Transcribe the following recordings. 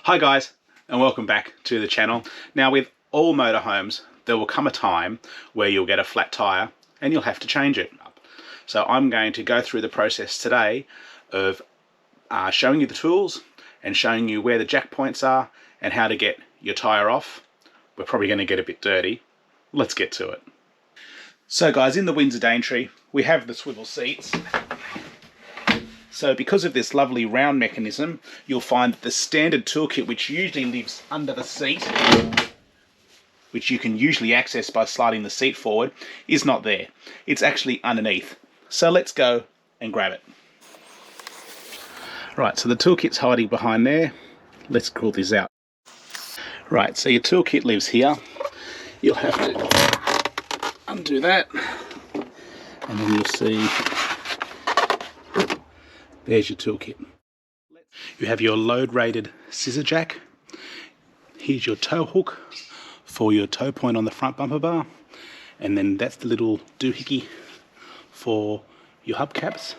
Hi guys, and welcome back to the channel. Now, with all motorhomes, there will come a time where you'll get a flat tyre and you'll have to change it. So I'm going to go through the process today of showing you the tools and showing you where the jack points are and how to get your tyre off. We're probably going to get a bit dirty. Let's get to it. So guys, in the Windsor Daintree, we have the swivel seats. So because of this lovely round mechanism, you'll find that the standard toolkit, which usually lives under the seat, which you can usually access by sliding the seat forward, is not there. It's actually underneath. So let's go and grab it. Right, so the toolkit's hiding behind there. Let's crawl this out. Right, so your toolkit lives here. You'll have to undo that, and then you'll see there's your toolkit. You have your load rated scissor jack. Here's your tow hook for your tow point on the front bumper bar, and then that's the little doohickey for your hubcaps,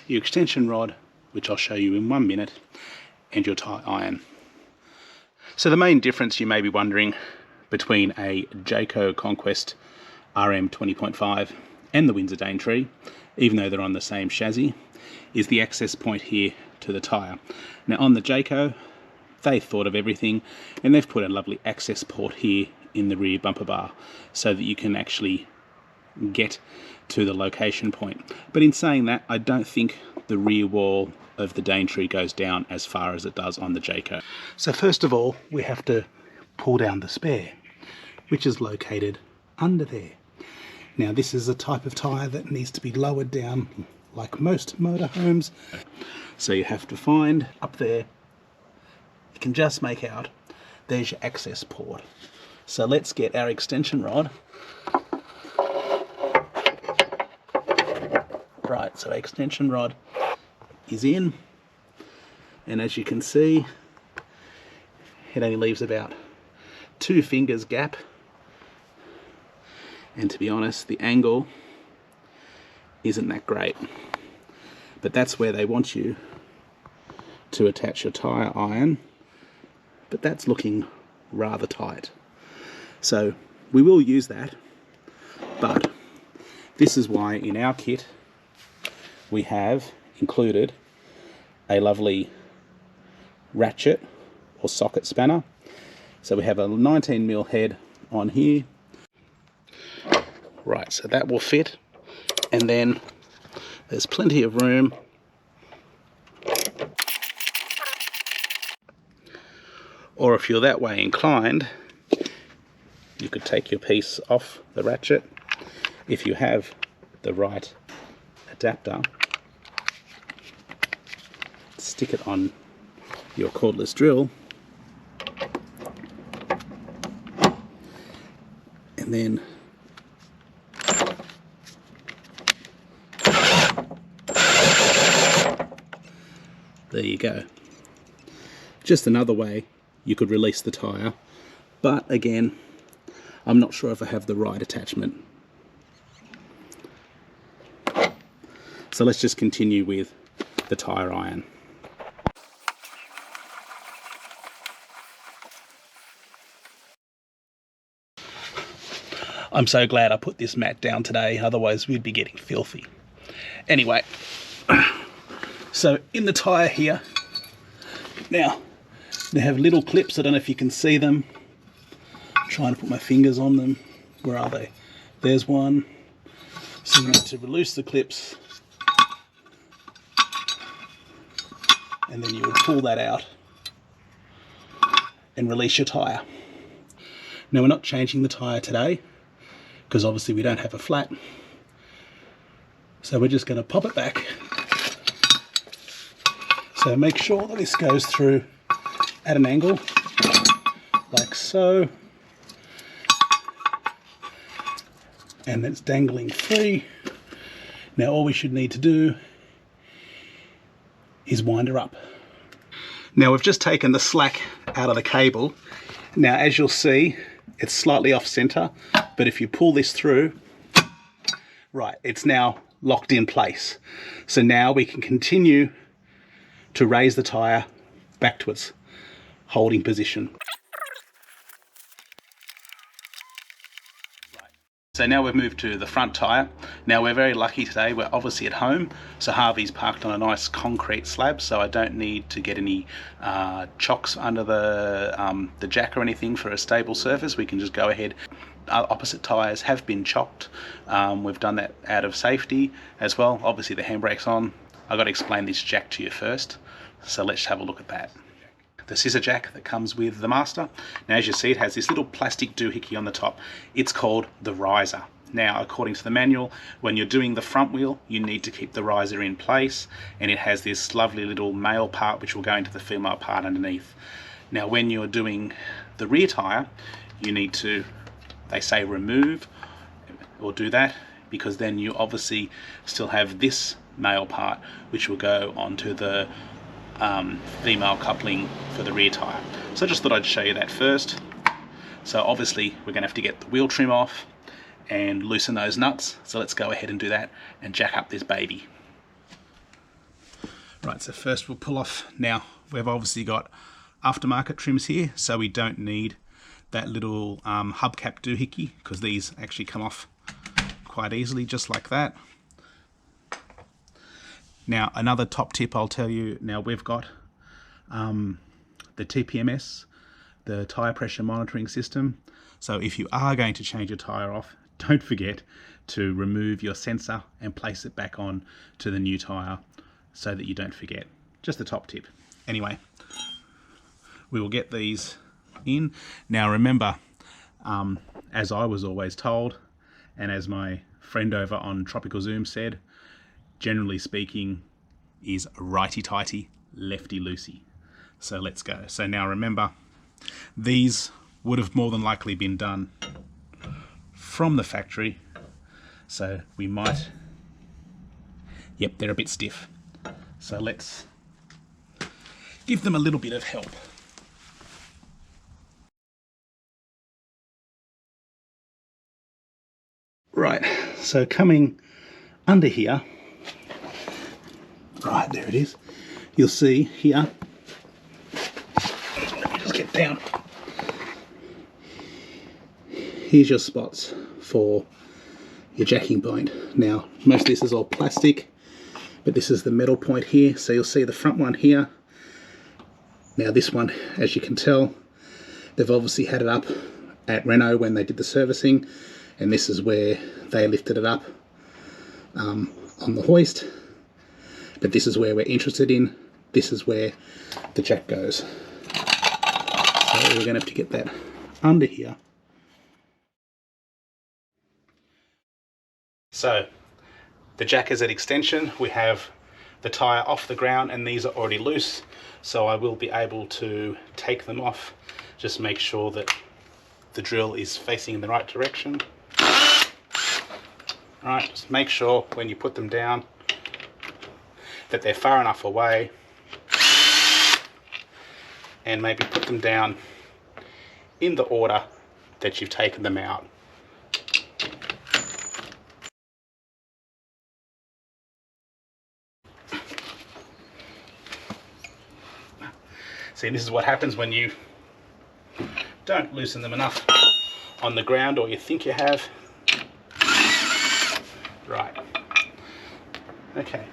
your extension rod, which I'll show you in 1 minute, and your tie iron. So the main difference, you may be wondering, between a Jayco Conquest RM 20.5 and the Windsor Daintree, even though they're on the same chassis, is the access point here to the tyre. Now on the Jayco, they thought of everything, and they've put a lovely access port here in the rear bumper bar so that you can actually get to the location point. But in saying that, I don't think the rear wall of the Daintree goes down as far as it does on the Jayco. So first of all, we have to pull down the spare, which is located under there. Now this is a type of tyre that needs to be lowered down like most motorhomes. So you have to find up there, you can just make out, there's your access port. So let's get our extension rod. Right, so our extension rod is in, and as you can see, it only leaves about 2 fingers gap, and to be honest, the angle isn't that great, but that's where they want you to attach your tyre iron, but that's looking rather tight. So we will use that, but this is why in our kit we have included a lovely ratchet or socket spanner. So we have a 19mm head on here. Right, so that will fit, and then there's plenty of room or if you're that way inclined, you could take your piece off the ratchet if you have the right adapter, stick it on your cordless drill, and then there you go. Just another way you could release the tyre, but again, I'm not sure if I have the right attachment. So let's just continue with the tyre iron. I'm so glad I put this mat down today, otherwise we'd be getting filthy. Anyway, so in the tyre here, now they have little clips, I don't know if you can see them. I'm trying to put my fingers on them. Where are they? There's one. So you need to release the clips, and then you would pull that out and release your tyre. Now we're not changing the tyre today because obviously we don't have a flat, so we're just going to pop it back. So make sure that this goes through at an angle like so, and it's dangling free. Now all we should need to do is wind her up. Now we've just taken the slack out of the cable. Now as you'll see, it's slightly off center, but if you pull this through, right, it's now locked in place. So now we can continue to raise the tyre back to its holding position. So now we've moved to the front tyre. Now we're very lucky today, we're obviously at home, so Harvey's parked on a nice concrete slab, so I don't need to get any chocks under the jack or anything for a stable surface. We can just go ahead. Opposite tyres have been chocked. We've done that out of safety as well. Obviously the handbrake's on. I've got to explain this jack to you first, so let's have a look at that. The scissor jack that comes with the Master. Now as you see, it has this little plastic doohickey on the top. It's called the riser. Now according to the manual, when you're doing the front wheel, you need to keep the riser in place, and it has this lovely little male part which will go into the female part underneath. Now when you're doing the rear tyre, you need to, they say, remove or do that, because then you obviously still have this male part which will go onto the female coupling for the rear tyre. So I just thought I'd show you that first. So obviously we're going to have to get the wheel trim off and loosen those nuts. So let's go ahead and do that and jack up this baby. Right, so first we'll pull off. Now we've obviously got aftermarket trims here, so we don't need that little hubcap doohickey, because these actually come off quite easily, just like that. Now another top tip I'll tell you, now we've got the TPMS, the tyre pressure monitoring system. So if you are going to change your tyre off, don't forget to remove your sensor and place it back on to the new tyre so that you don't forget. Just a top tip. Anyway, we will get these in. Now remember, as I was always told, and as my friend over on Tropical Zoom said, generally speaking, is righty-tighty, lefty-loosey. So let's go. So now remember, these would have more than likely been done from the factory. So we might, yep, they're a bit stiff. So let's give them a little bit of help. Right, so coming under here, right, there it is. You'll see here, let me just get down. Here's your spots for your jacking point. Now, most of this is all plastic, but this is the metal point here. So you'll see the front one here. Now this one, as you can tell, they've obviously had it up at Renault when they did the servicing, and this is where they lifted it up on the hoist. But this is where we're interested in. This is where the jack goes. So we're going to have to get that under here. So the jack is at extension. We have the tyre off the ground and these are already loose. So I will be able to take them off. Just make sure that the drill is facing in the right direction. Alright, just make sure when you put them down that they're far enough away, and maybe put them down in the order that you've taken them out. See, this is what happens when you don't loosen them enough on the ground, or you think you have. Right. Okay.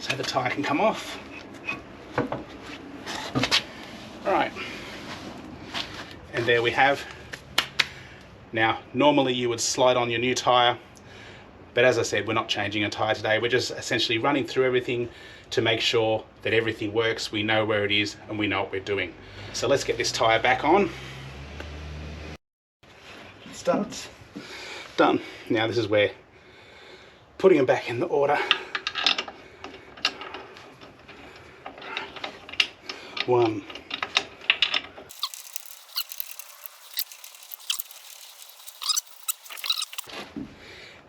So the tyre can come off. Right. And there we have. Now, normally you would slide on your new tyre, but as I said, we're not changing a tyre today. We're just essentially running through everything to make sure that everything works. We know where it is and we know what we're doing. So let's get this tyre back on. It starts. Done. Now this is where putting them back in the order. One.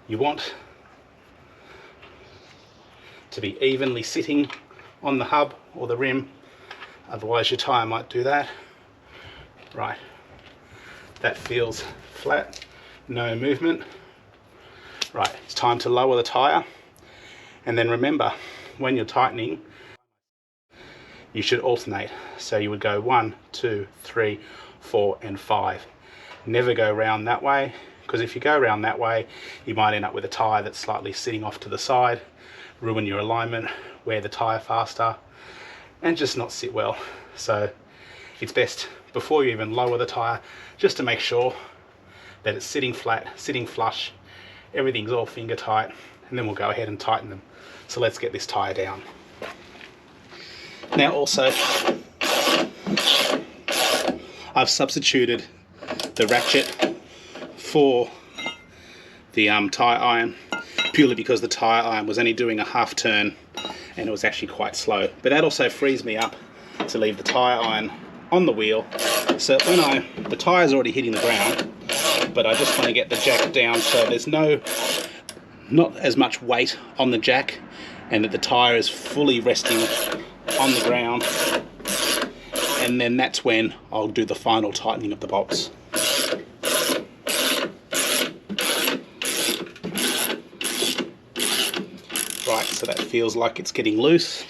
You want to be evenly sitting on the hub or the rim, otherwise your tyre might do that. Right, that feels flat, no movement. Right, it's time to lower the tyre, and then remember, when you're tightening, you should alternate. So you would go 1, 2, 3, 4 and 5. Never go round that way, because if you go around that way you might end up with a tyre that's slightly sitting off to the side, ruin your alignment, wear the tyre faster and just not sit well. So it's best, before you even lower the tyre, just to make sure that it's sitting flat, sitting flush, everything's all finger tight, and then we'll go ahead and tighten them. So let's get this tyre down. Now also, I've substituted the ratchet for the tyre iron, purely because the tyre iron was only doing a half turn and it was actually quite slow. But that also frees me up to leave the tyre iron on the wheel, so when the tyre's already hitting the ground, but I just want to get the jack down so there's not as much weight on the jack, and that the tyre is fully resting on the ground, and then that's when I'll do the final tightening of the bolts. Right, so that feels like it's getting loose.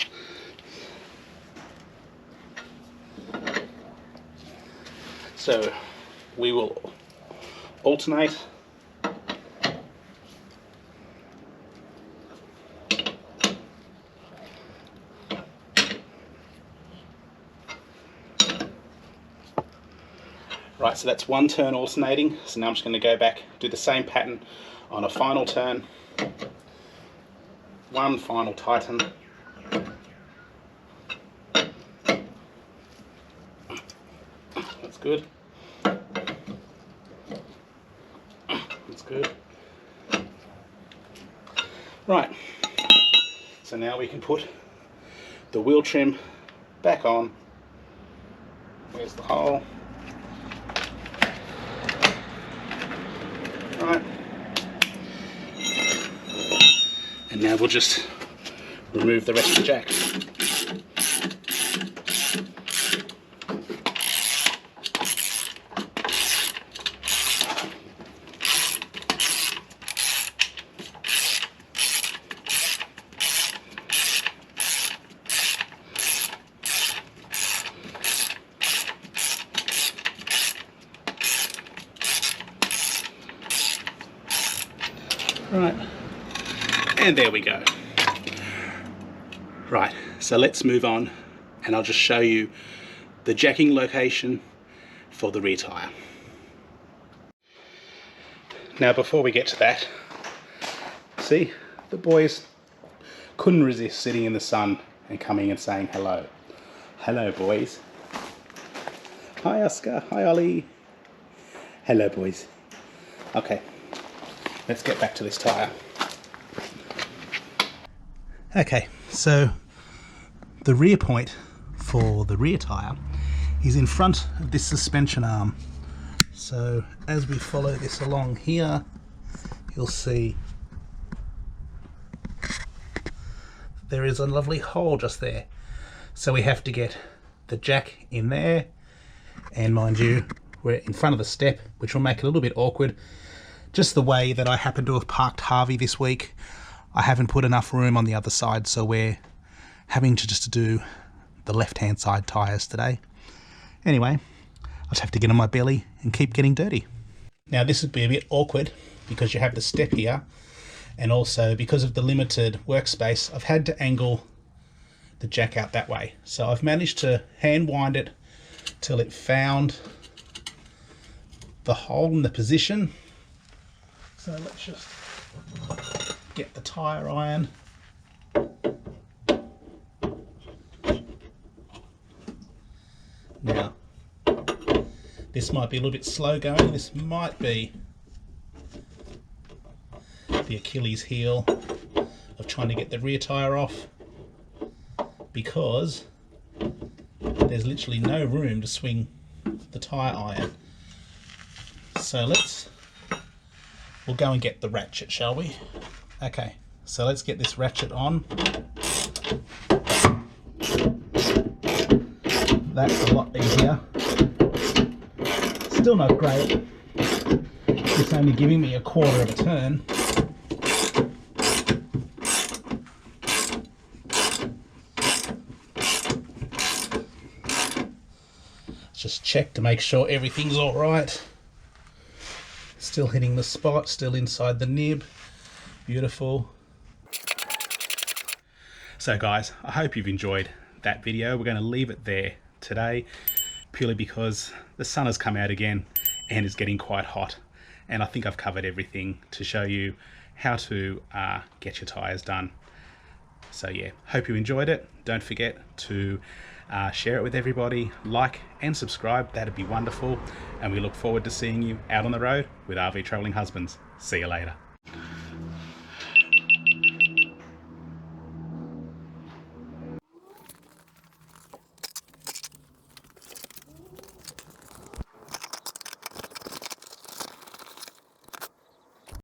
So we will alternate. Right, so that's one turn alternating. So now I'm just going to go back, do the same pattern on a final turn. One final tighten. That's good. That's good. Right, so now we can put the wheel trim back on. Where's the hole? Right. And now we'll just remove the rest of the jack. Right, and there we go. Right, so let's move on and I'll just show you the jacking location for the rear tyre. Now before we get to that, see, the boys couldn't resist sitting in the sun and coming and saying hello. Hello boys. Hi Oscar, hi Ollie. Hello boys. Okay. Let's get back to this tyre. Okay, so the rear point for the rear tyre is in front of this suspension arm. So as we follow this along here, you'll see there is a lovely hole just there. So we have to get the jack in there, and mind you, we're in front of the step, which will make it a little bit awkward. Just the way that I happen to have parked Harvey this week, I haven't put enough room on the other side, so we're having to just do the left-hand side tyres today. Anyway, I just have to get on my belly and keep getting dirty. Now this would be a bit awkward because you have the step here, and also because of the limited workspace, I've had to angle the jack out that way. So I've managed to hand wind it till it found the hole in the position. So let's just get the tyre iron. Now, this might be a little bit slow going. This might be the Achilles heel of trying to get the rear tyre off, because there's literally no room to swing the tyre iron. So we'll go and get the ratchet, shall we? Okay, so let's get this ratchet on. That's a lot easier. Still not great. It's only giving me a quarter of a turn. Just check to make sure everything's all right. Still hitting the spot, still inside the nib. Beautiful. So guys, I hope you've enjoyed that video. We're going to leave it there today, purely because the sun has come out again and it's getting quite hot. And I think I've covered everything to show you how to get your tyres done. So yeah, hope you enjoyed it. Don't forget to share it with everybody, like and subscribe. That'd be wonderful. And we look forward to seeing you out on the road with RV Travelling Husbands. See you later.